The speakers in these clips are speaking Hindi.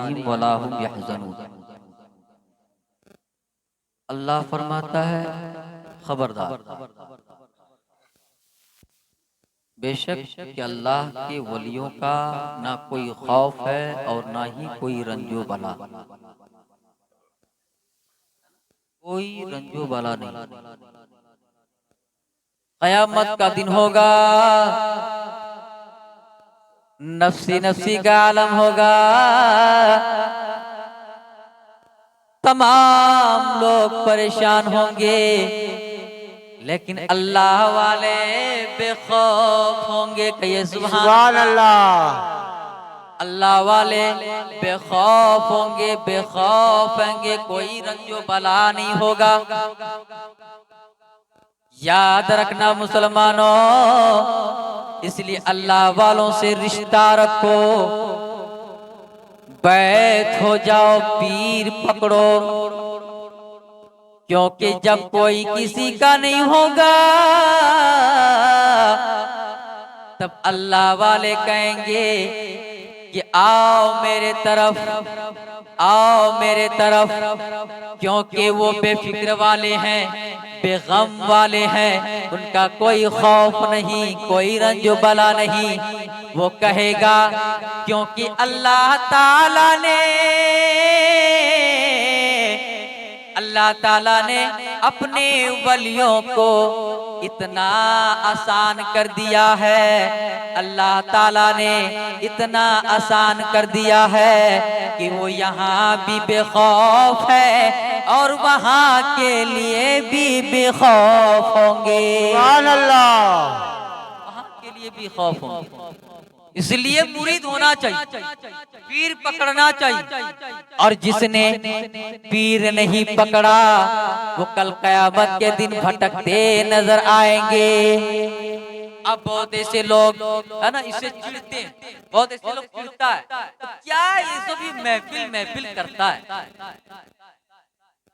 अलैहिम वला हुम यहज़नून। अल्लाह फरमाता है खबरदार, बेशक कि अल्लाह के वलियों का ना कोई खौफ है और ना ही कोई रंजो बला, कोई रंजो बला नहीं। क़यामत का दिन होगा, नफ्सी नफ्सी का आलम होगा, तमाम लोग परेशान होंगे, लेकिन अल्लाह वाले बेखौफ होंगे। कहिए सुभान अल्लाह। अल्लाह वाले बेखौफ होंगे, बेखौफ होंगे, कोई रंजो बला नहीं होगा। याद रखना मुसलमानों, इसलिए अल्लाह वालों से रिश्ता रखो, बैत हो जाओ, पीर पकड़ो, क्योंकि जब कोई किसी का नहीं होगा तब अल्लाह वाले कहेंगे कि आओ मेरे तरफ, आओ मेरे तरफ, क्योंकि वो बेफिक्र वाले हैं, बेगम वाले हैं, उनका कोई खौफ नहीं, कोई रंजो बला नहीं। वो कहेगा क्योंकि अल्लाह ताला ने अपने वलियों को इतना आसान कर दिया है, अल्लाह ताला ने इतना आसान कर दिया है कि वो यहाँ भी बेखौफ है और वहाँ के लिए भी बेखौफ होंगे। सुभान अल्लाह। वहाँ के लिए भी खौफ होंगे। इसलिए मुरीद होना चाहिए, पीर पकड़ना चाहिए, और जिसने पीर नहीं पकड़ा वो कल क़यामत के दिन भटकते नजर आएंगे। अब बहुत ऐसे लोग है ना, इससे चिढ़ते हैं, बहुत ऐसे लोग चिढ़ता है, तो क्या ये सभी महफिल महफिल करता है,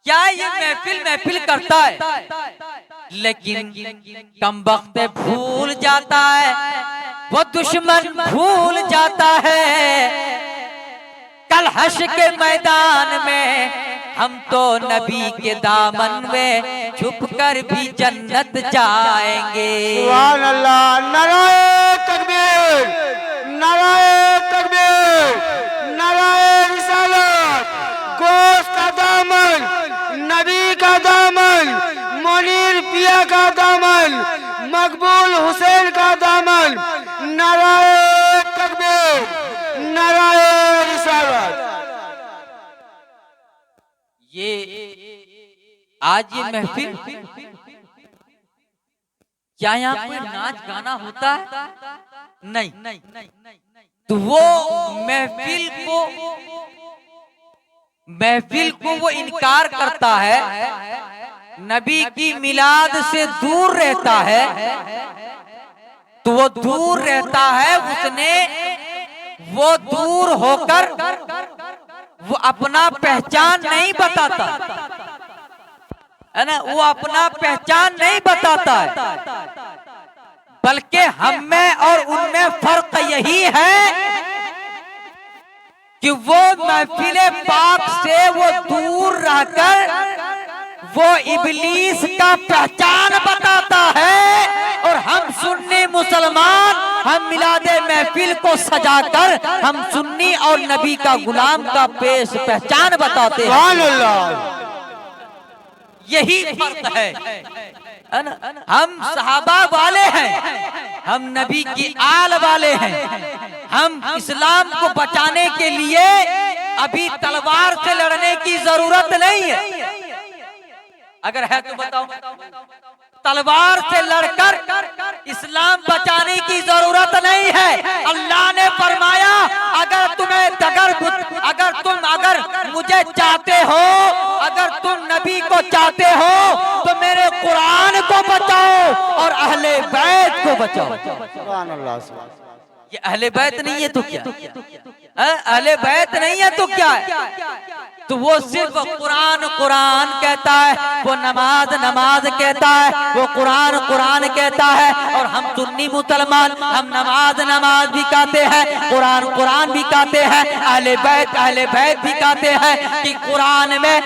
क्या ये महफिल महफिल करता है, लेकिन कमबख्त भूल जाता है, वो दुश्मन भूल जाता है, कल हश्र के मैदान में हम तो नबी के दामन में छुप कर भी जन्नत जाएंगे। सुभान अल्लाह। नाराए तकबीर, नाराए तकबीर, नाराए रिसालत। गोश्त का दामन, नबी का दामन, मुनीर पिया का दामन, मकबूल हुसैन का दामन। नाराए तकबीर, नाराए रिसालत। ये आज ये महफिल, क्या यहाँ कोई नाच गाना होता है? नहीं। तो वो महफिल को वो इनकार करता है, नबी की मिलाद से दूर रहता है, तो वो दूर रहता है, उसने वो दूर होकर वो अपना पहचान नहीं बताता है ना, वो अपना पहचान नहीं बताता है, बल्कि हम में और उनमें फर्क यही है कि वो महफिले पाक से वो दूर रहकर वो इबलीस का पहचान बताता है, और हम सुन्नी मुसलमान हम मिलादे महफिल को सजाकर हम सुन्नी और नबी का गुलाम का पेश पहचान बताते हैं। यही फर्क है ना? हम सहाबा वाले हैं, हम नबी की आल वाले हैं, हम इस्लाम को बचाने के लिए अभी तलवार से लड़ने की जरूरत नहीं है। अगर है तो बताओ, तलवार से लड़कर इस्लाम बचाने की जरूरत नहीं है। अल्लाह ने फरमाया अगर मुझे चाहते हो, अगर तुम नबी को चाहते हो तो मेरे कुरान को बचाओ और अहले बैत को बचाओ। सुभान अल्लाह। ये अहले बैत नहीं है तो क्या अहले बैत नहीं है तो क्या है? तो वो सिर्फ कुरान कुरान कहता है, वो नमाज नमाज कहता है, वो कुरान कुरान कहता है। और हम सुन्नी मुसलमान, हम नमाज नमाज भी कहते हैं, कुरान कुरान भी कहते हैं, अहले बैत भी कहते हैं कि कुरान में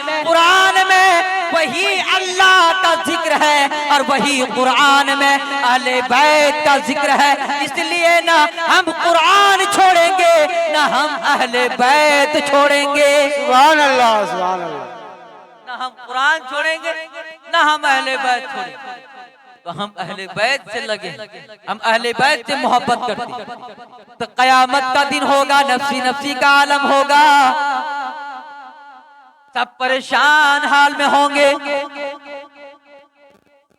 वही अल्लाह का जिक्र है और वही कुरान में अहले बैत का जिक्र है। इसलिए ना हम कुरान छोड़ेंगे ना हम अहले बैत छोड़ेंगे। सुभान अल्लाह, सुभान अल्लाह। ना हम कुरान छोड़ेंगे ना हम अहले बैत छोड़ेंगे। तो हम अहले बैत से लगे, हम अहले बैत से मोहब्बत करते। तो कयामत का दिन होगा, नफ्सी नफ्सी का आलम होगा, सब परेशान हाल में होंगे।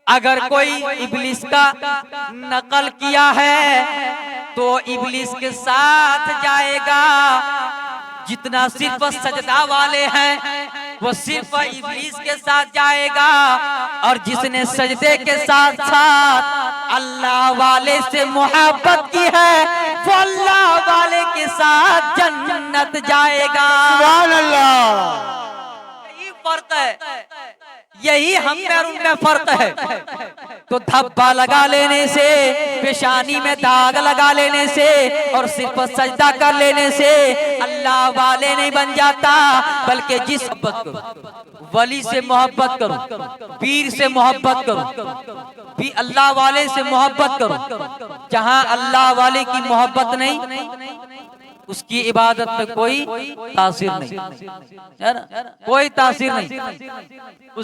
अगर कोई इब्लिस का नकल किया है तो इब्लिस के साथ जाएगा। जितना सिर्फ सजदा वाले हैं वो सिर्फ इब्लिस के साथ जाएगा, और जिसने सजदे के साथ साथ अल्लाह वाले से मोहब्बत की है वो अल्लाह वाले के साथ जन्नत जाएगा। सुभान अल्लाह। फर्क है, यही हम और उनमें फर्क है। तो धब्बा लगा लेने से, पेशानी में दाग लगा लेने से और सिर्फ सजदा कर लेने से अल्लाह वाले नहीं बन जाता, बल्कि जिस मोहब्बत करो, वली से मोहब्बत करो, पीर से मोहब्बत करो, भी अल्लाह वाले से मोहब्बत करो। जहां अल्लाह वाले की मोहब्बत नहीं उसकी इबादत में कोई तासीर नहीं है ना, कोई तासीर नहीं। वो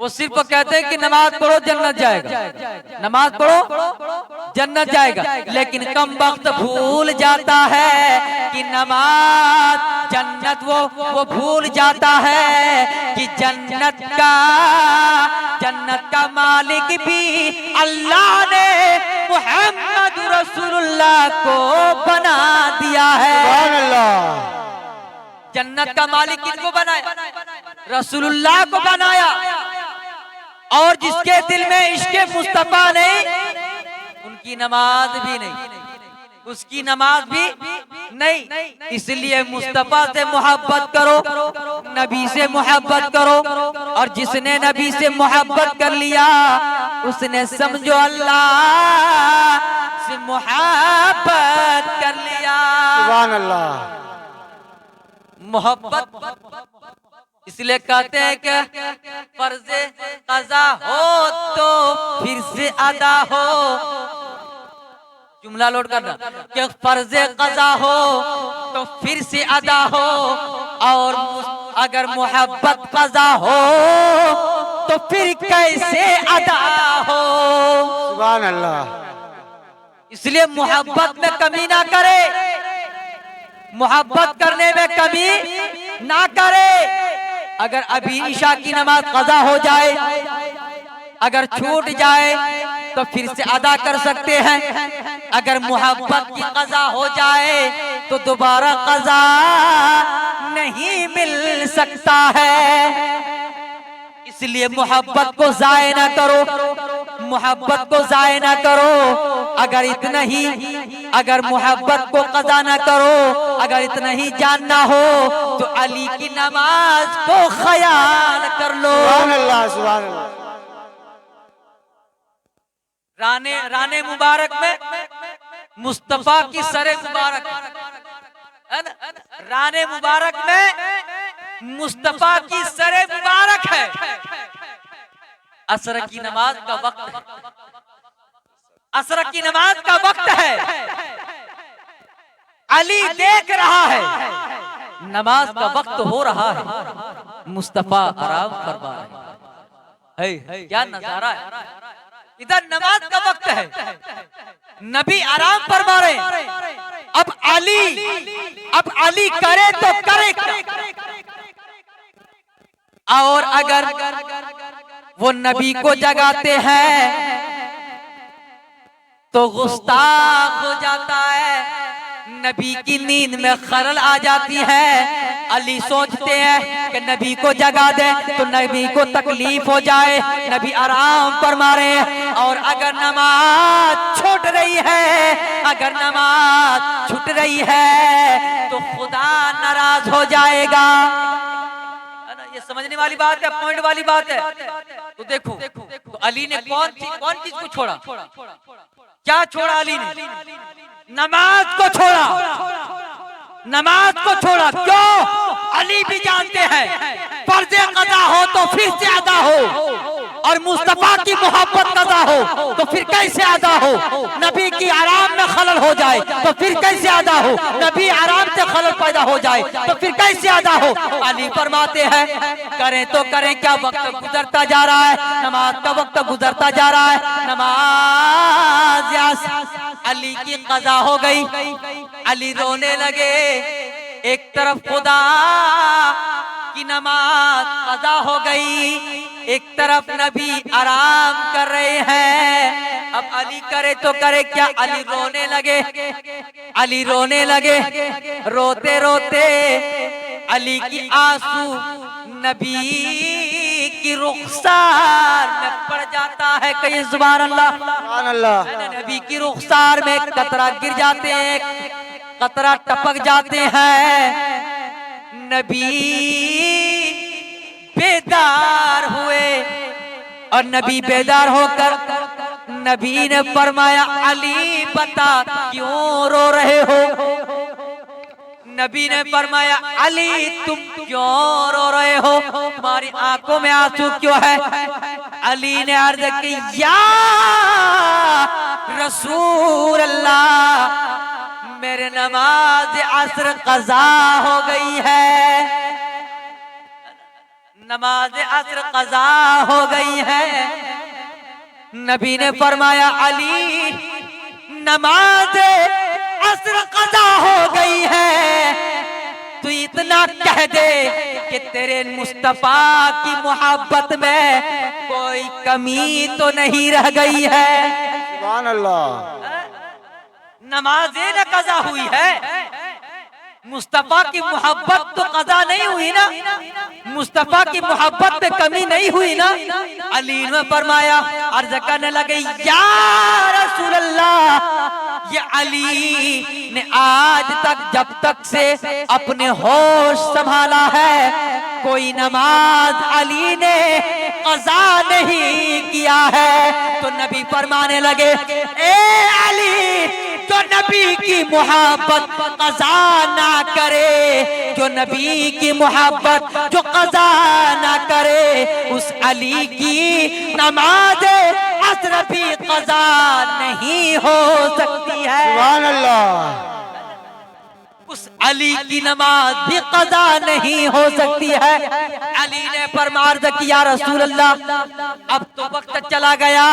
सिर्फ कहते हैं कि नमाज पढ़ो जन्नत जाएगा, नमाज पढ़ो जन्नत जाएगा, लेकिन कम वक्त भूल जाता है कि नमाज जन्नत, वो भूल जाता है कि जन्नत का मालिक भी अल्लाह ने मुहम्मद रसूलुल्लाह को बना दिया है। सुभान अल्लाह। जन्नत का मालिक किसको बनाया? रसूलुल्लाह को बनाया। और जिसके दिल में इश्क़े मुस्तफा नहीं, उनकी नमाज भी नहीं, उसकी नमाज भी नहीं। इसलिए मुस्तफा से मोहब्बत करो, नबी से मोहब्बत करो, और जिसने नबी से मोहब्बत कर लिया उसने समझो अल्लाह से मोहब्बत कर लिया। सुभान अल्लाह। मोहब्बत इसलिए कहते हैं कि फर्ज़े क़ज़ा हो तो फिर से अदा हो। जुमला लोड करना कि फर्ज़े क़ज़ा हो तो फिर से अदा हो, और अगर मोहब्बत क़ज़ा हो तो फिर कैसे अदा हो। सुभान अल्लाह। इसलिए मोहब्बत में कमी ना करे, मोहब्बत करने में कमी ना करे। अगर अभी ईशा की नमाज क़ज़ा हो जाए, अगर छूट जाए तो फिर से अदा कर सकते हैं। अगर मोहब्बत की क़ज़ा हो जाए तो दोबारा क़ज़ा नहीं मिल सकता है। इसलिए मोहब्बत को ज़ाय ना करो, मोहब्बत को ज़ाय ना करो। अगर इतना ही, अगर मोहब्बत को क़ज़ा ना करो, अगर इतना ही जानना हो तो अली की नमाज को ख्याल कर लो। सुभान अल्लाह, सुभान अल्लाह। राने मुबारक में मुस्तफा की सरे मुबारक है ना, राने मुबारक में मुस्तफा की सरे मुबारक है। असर की नमाज का वक्त, असर की नमाज का वक्त है। अली देख रहा है, नमाज का वक्त हो रहा है, मुस्तफा आराम फरमा रहे हैं। क्या नजारा है, इधर नमाज का वक्त है, नबी आराम फरमा रहे। अब अली करे तो करे, और अगर वो नबी को जगाते हैं तो गुस्ताख हो जाता है, नबी की नींद में खलल आ जाती है। अली सोचते हैं कि नबी को जगा दे तो नबी को तकलीफ हो जाए, नबी आराम फरमा रहे हैं। और अगर नमाज छूट रही है, अगर नमाज छूट रही है तो खुदा नाराज हो जाएगा। है ना, ये समझने वाली बात है, पॉइंट वाली बात है। तो देखो तो अली ने कौन चीज को छोड़ा? क्या छोड़ा अली ने? नमाज को छोड़ा, नमाज को छोड़ा। क्यों? अली भी जानते हैं फर्ज़े कज़ा हो तो फिर से अदा हो, और मुस्तफा की मोहब्बत कज़ा हो तो फिर कैसे अदा हो? नबी की आराम में खलल हो जाए तो फिर कैसे अदा हो? नबी आराम से खलल पैदा हो जाए तो फिर कैसे अदा हो? अली फरमाते हैं करें तो करें क्या, वक्त गुजरता जा रहा है, नमाज का वक्त गुजरता जा रहा है। नमाज अली की कज़ा हो गई, अली रोने लगे। एक तरफ खुदा की नमाज कज़ा हो गई, एक तरफ नबी आराम कर रहे हैं। अब अली करे तो करे क्या? अली रोने लगे, अली रोने लगे। रोते रोते अली की आंसू नबी की रुखसार में पड़ जाता है। कहीं सुभान अल्लाह, सुभान अल्लाह। नबी की रुखसार में कतरा गिर जाते हैं, कतरा टपक जाते हैं। नबी बेदार हुए, और नबी बेदार होकर नबी ने फरमाया अली बता क्यों रो रहे हो? नबी ने फरमाया अली तुम क्यों रो रहे हो? तुम्हारी आंखों में आंसू क्यों है? अली ने अर्ज की या रसूल अल्लाह, मेरे नमाज असर कज़ा हो गई है, नमाज असर कज़ा हो गई है। नबी ने फरमाया अली नमाज असर कज़ा हो गई है, तू इतना कह दे कि तेरे मुस्तफा की मोहब्बत में कोई कमी तो नहीं रह गई है। सुभान अल्लाह। नमाज़े न कज़ा हुई है, मुस्तफा की मोहब्बत तो कज़ा नहीं हुई ना, मुस्तफा की मोहब्बत में कमी नहीं हुई ना। अली ने फरमाया, अर्ज़ करने लगे या रसूल अल्लाह, ये अली ने आज तक जब तक से अपने होश संभाला है कोई नमाज अली ने कज़ा नहीं किया है। तो नबी फरमाने लगे ए अली, जो नबी की मोहब्बत कज़ा ना करे, जो नबी की मोहब्बत जो कज़ा ना करे, उस अली की नमाज असर भी कज़ा नहीं हो सकती है। सुभान अल्लाह। उस अली की नमाज भी कज़ा नहीं हो सकती है। अली ने फरमाया किया रसूल अल्लाह, अब तो वक्त चला गया,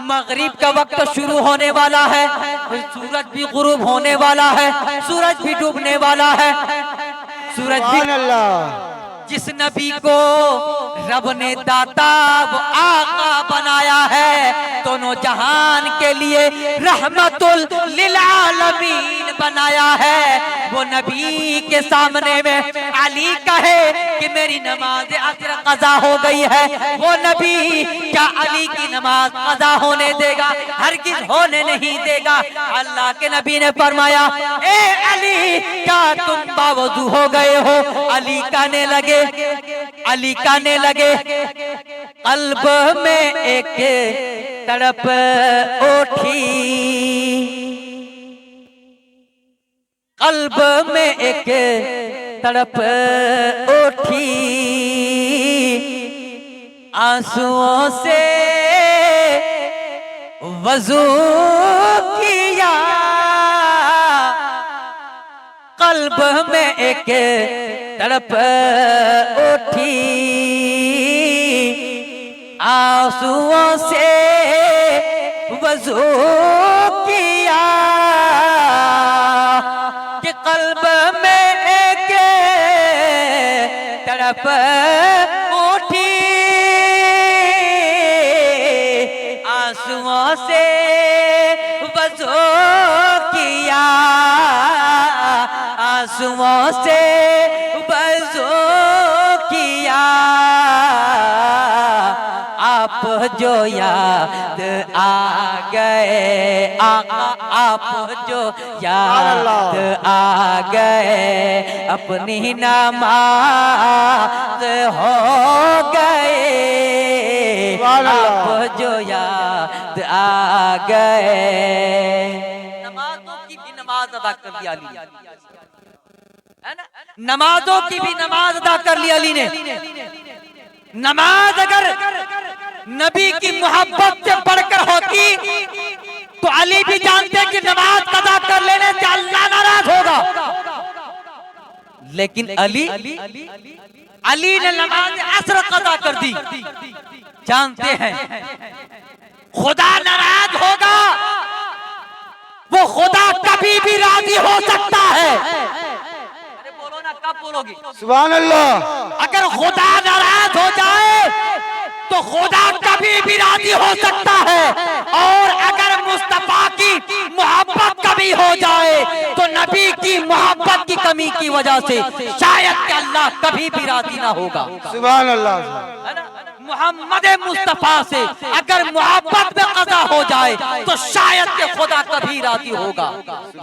मगरिब का वक्त शुरू होने वाला है, सूरज भी गुरूब होने वाला है, सूरज भी डूबने वाला है। सूरज भी, सुभान अल्लाह। जिस नबी को रब ने दाता वो आका बनाया है, दोनों जहान के लिए रहमतुल लिल आलमीन बनाया है, वो नबी के सामने में अली कहे कि मेरी नमाज असर कज़ा हो गई है, वो नबी क्या अली की नमाज कज़ा होने देगा? हरगिज़ होने नहीं देगा। अल्लाह के नबी ने फरमाया ए अली, क्या तुम बावजू हो गए हो? अली कहने लगे, अली कहने लगे कल्ब में एक तड़प उठी, कल्ब में एक तड़प उठी, आंसुओं से वज़ू किया, कल्ब में एक तड़प उठी, आंसुओं से वज़ू किया, कि कल्ब में एक तड़प उठी, आंसुओं से वज़ू किया, आंसुओं से वज़ू किया। आप आप जो याद आ गए, आका आप जो याद आ गए, अपनी नमाज हो गए, आप जो याद आ गए। नमाजों की भी नमाज अदा कर ली अली, है ना? नमाजों की भी नमाज अदा कर ली अली ने। नमाज अगर नबी की मोहब्बत से बढ़कर होती तो अली भी जानते कि नमाज कदा कर लेने से अल्लाह नाराज होगा, लेकिन अली ने नमाज असर कदा कर दी। जानते हैं खुदा नाराज होगा, वो खुदा कभी भी राजी हो सकता है। अरे बोलो ना, कब बोलोगी? सुभान अल्लाह। अगर खुदा नाराज हो जाए तो खुदा कभी भी राजी हो सकता है, और अगर मुस्तफा की मोहब्बत कभी हो जाए तो नबी की मोहब्बत की कमी की वजह से शायद कि अल्लाह कभी भी राजी ना होगा। सुभान अल्लाह। है ना? मोहम्मद मुस्तफा से अगर मोहब्बत में कज़ा हो जाए तो शायद के खुदा कभी राजी होगा।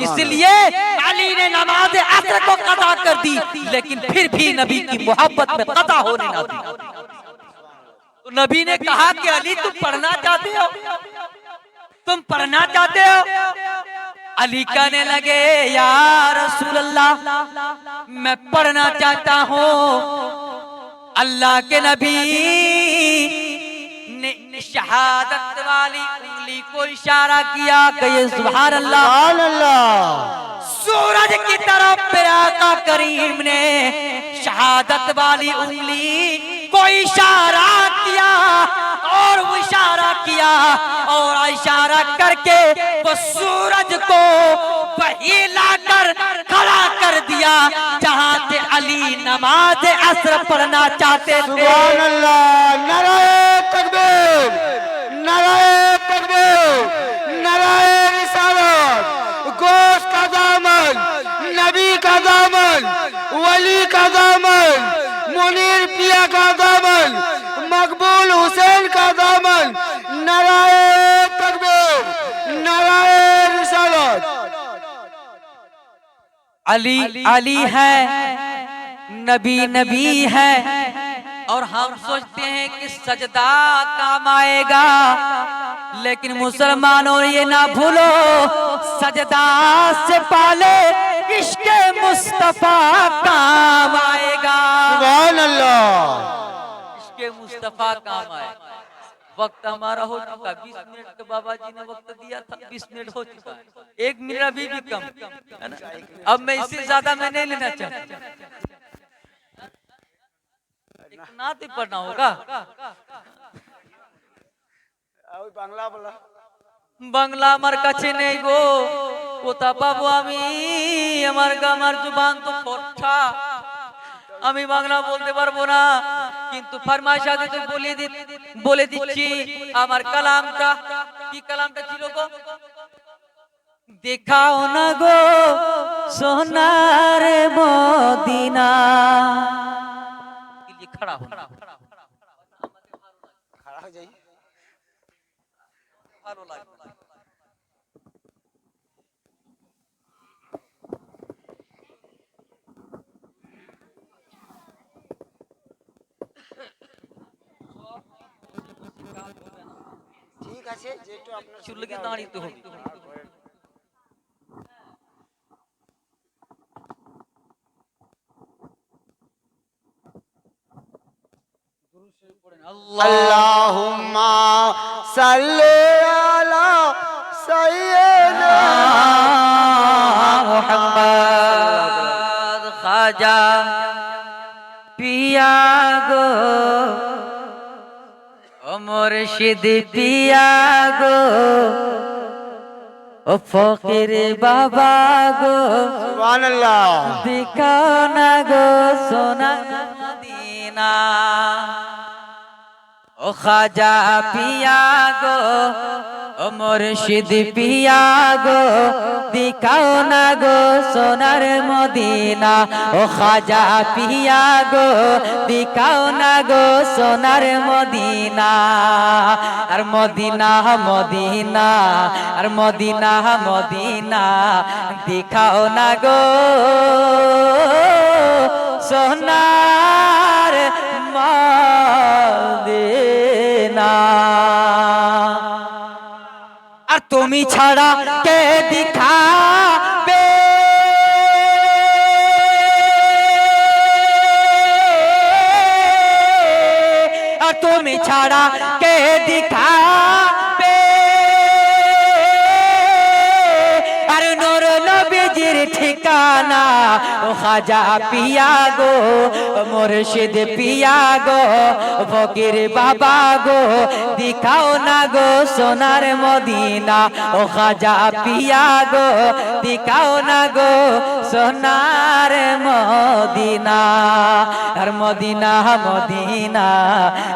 इसलिए अली ने नमाज असर को कज़ा कर दी, लेकिन फिर भी नबी की मोहब्बत में कज़ा होने ना दी। तो नबी ने कहा कि अली तुम पढ़ना चाहते हो, तुम पढ़ना चाहते हो? अली कहने लगे या रसूल अल्लाह मैं पढ़ना चाहता हूँ। अल्लाह के नबी ने शहादत वाली उंगली को इशारा किया कि सुभान अल्लाह। सुभान अल्लाह। सूरज की तरफ पे आका करीम ने शहादत वाली उंगली को इशारा किया, और वो इशारा किया और इशारा करके वो सूरज को वही लाकर खड़ा कर दिया जहां से अली नमाज असर पढ़ना चाहते थे। सुभान अल्लाह। नाराए तकबीर, नाराए तकबीर, नाराए रिसालत। गोश्त का दामन, नबी का दामन, वली का दामन, मुनीर पिया का दामन, मकबूल हुसैन का दामन। नाराए तकबीर, नाराए रिसालत। अली अली है, नबी नबी है, और हम सोचते हैं कि सजदा काम आएगा, लेकिन मुसलमानों ये ना भूलो सजदा से पहले इश्क़े मुस्तफा काम आएगा। सुभान अल्लाह। इश्क़े मुस्तफा काम आएगा। वक्त हमारा हो चुका, 20 मिनट के बाबा जी ने वक्त दिया था, 20 मिनट हो चुका है, 1 मिनट अभी भी कम है ना। अब मैं इससे ज्यादा मैं नहीं लेना चाहता। एक नात ही पढ़ना होगा। बांग्ला बोला, বাংলা আমার কাছে নেই গো, কোথা পাবো আমি? আমার জুবান তো ফরছা, আমি বাংলা বলতে পারবো না, কিন্তু ফরমাইশ আগে তো বলে দিচ্ছি আমার কালামটা। কি কালামটা ছিল গো? দেখাও না গো সোনার মদিনা। खड़ा हो, खड़ा हो जाइए। ভালো লাগবে। ঠিক আছে, যেটা আপনার চুলকে দাঁড়িয়ে হবে। अल्लाहुम्मा सल्ले अला सय्यिदना मुहम्मद ख्वाजा पिया गो, ओ मुर्शिद पिया गो, ओ फकीर बाबा गो, सुभान अल्लाह। दिखाओ ना गो सोना मदीना। ओ ख्वाजा पिया गो, ओ ও মুর্শিদ পিয়া গো দিখাও না গো সোনার মদিনা ও খাজা পিয়া গো দিখাও না গো সোনার মদিনা আর মদিনা মদিনা আর মদিনা মদিনা দিখাও না গো সোনার মদিনা আর তুমি ছাড়া কে দিখাবে আর তুমি ছাড়া কে দিখাবে আর নূর নবীজির ঠিকানা ও খাজা পিয়া গো মুর্শিদ পিয়া গো ফকির বাবা গো দিখাও না গো সোনার মদিনা ও খাজা পিয়া গো দিখাও না গো সোনার মদিনা আর মদিনা মদিনা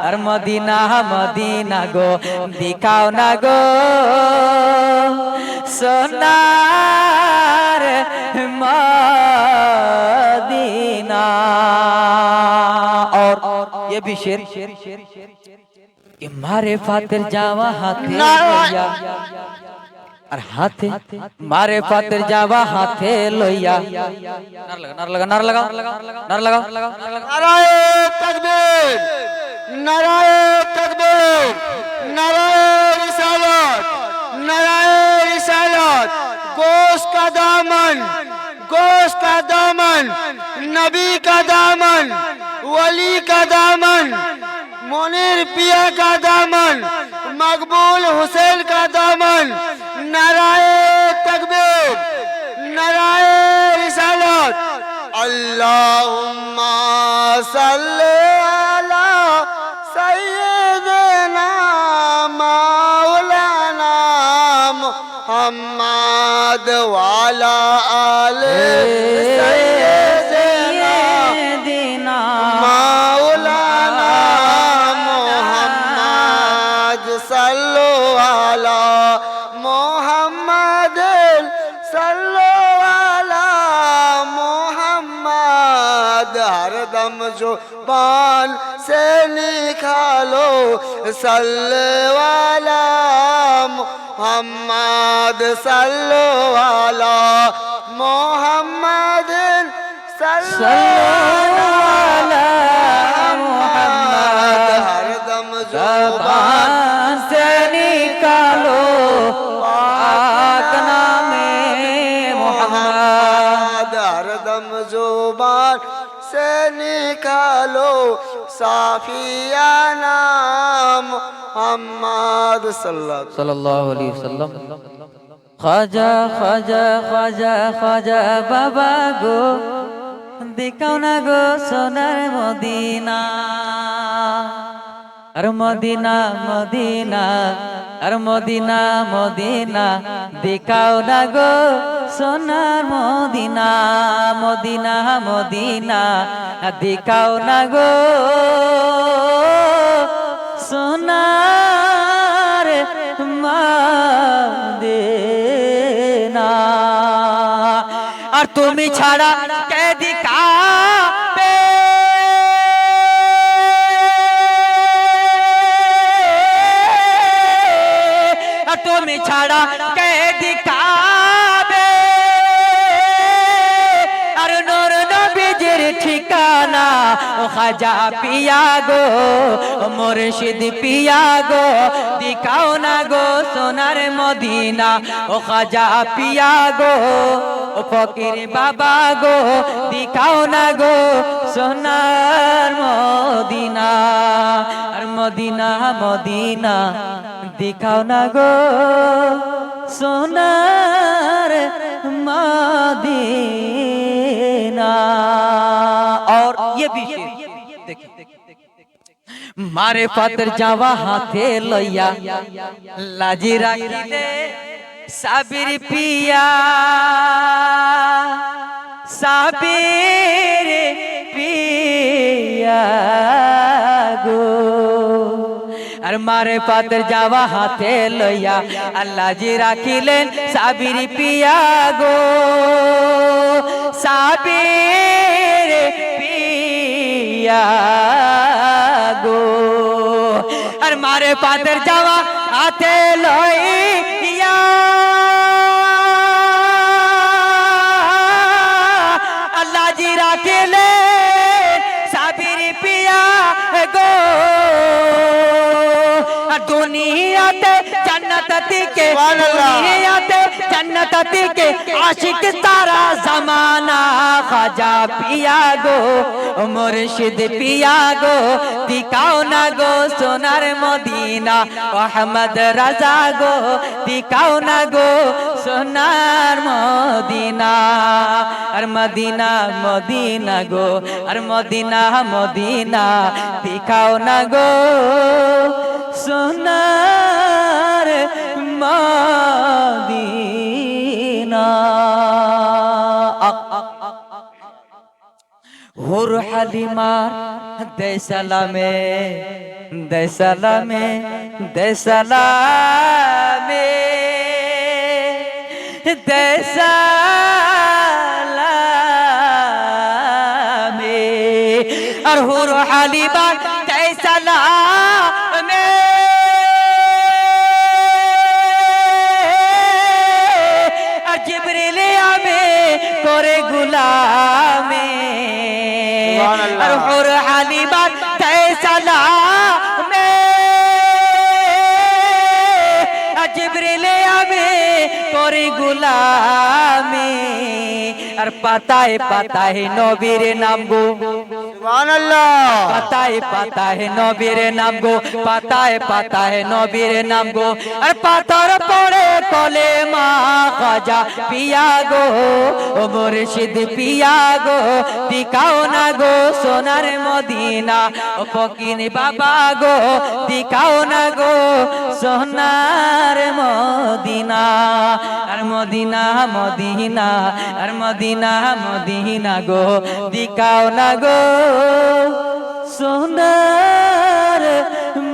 আর মদিনা মদিনা গো দিখাও না গো সোনার मदीना और ये भी शेर कि मारे फातिर जावा हाथे लोया और हाथे मारे फातिर जावा हाथे लोया नर लगा नर लगा नर लगा नर लगा नाराए तकबीर नाराए तकबीर नाराए रिसालत नाराए रिसालत गोश्त का दामन गोश्त का दामन नबी का दामन वली का दामन मुनीर पिया का दामन मकबूल हुसैन का दामन नाराए तकबीर नाराए रिसालत अल्लाहुम्मा सल्ली अला सय्यिदना मौलाना मुहम्मद वाला आले सय्यिदना मौलाना मुहम्मद सल्लु अला मुहम्मद सल्लु अला मुहम्मद हरदम जुबान से निकालो सल्लु अला मुहम्मद सल्लु अला मुहम्मद सल्लु अला मुहम्मद हरदम जुबान से निकालो पाक नामे मोहम्मद हरदम जुबान से निकालो साफिया नाम मोहम्मद सल्लल्लाहु अलैहि वसल्लम ख्वाजा ख्वाजा ख्वाजा ख्वाजा बाबा गो दिखाओ ना गो सोनार मदीना আর মদিনা মদিনা আর মদিনা মদিনা দেখাও না গো সোনার মদিনা মদিনা মদিনা দেখাও না গো সোনার মদিনা আর তুমি ছাড়া কে দিখাবে তুমি ছাড়া কে দিখাবে আর নূর নবীজির ঠিকানা ও খাজা পিয়া গো মুর্শিদ পিয়া গো দিখাও না গো সোনার মদিনা ও খাজা পিয়া গো ও ফকির বাবা গো দিখাও না গো সোনার মদিনা আর মদিনা মদিনা दिखाओ ना गो सोनार मदीना और ये भी देखिए मारे पात्र जावा हाथे लइया लाजी राखी दे साबिर पिया साबिर पिया गो আর আর মারে পাতের যাওয়া হাতে লইয়া আল্লাহ জি রাখিলেন সাবির পিয়া গো সাবির পিয়া গো আর মারে পাতের যাওয়া হাতে লইয়া আল্লাহ জি রাখিলেন সাবির পিয়া গো दुनियाते जन्नत के दुनियाते जन्नत के आशिक तारा जमाना खाजा पिया गो मुर्शिद पिया गो दिखाओ ना गो सोनार मदीना अहमद रजा गो दिखाओ ना गो सोनार मदीना और मदीना मदीना गो और मदीना मदीना दिखाओ ना गो सोनार मदीना हुर हलीमार दे सलामे दे सलामे दे सलामे दे सलामे और हुर हलीमार दे सलामे করে গুলামে আর হুর হালিমা তাইসালামে জিবরিল আবে করে গুলামে আর পাতায় পাতায় নবীর নাম গো সুবহানাল্লাহ পাতায় পাতায় নবীর নাম গো পাতায় পাতায় নবীর নাম গো আর পাথর পড়ে কলেমা খাজা পিয়া গো ও মুর্শিদ পিয়া গো দিখাও না গো সোনার মদিনা ও ফকির বাবা গো দিখাও না গো সোনার মদিনা আর মদিনা মদিনা আর মদিনা মদিনা গো দিখাও না গো সোনার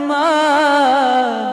মদিনা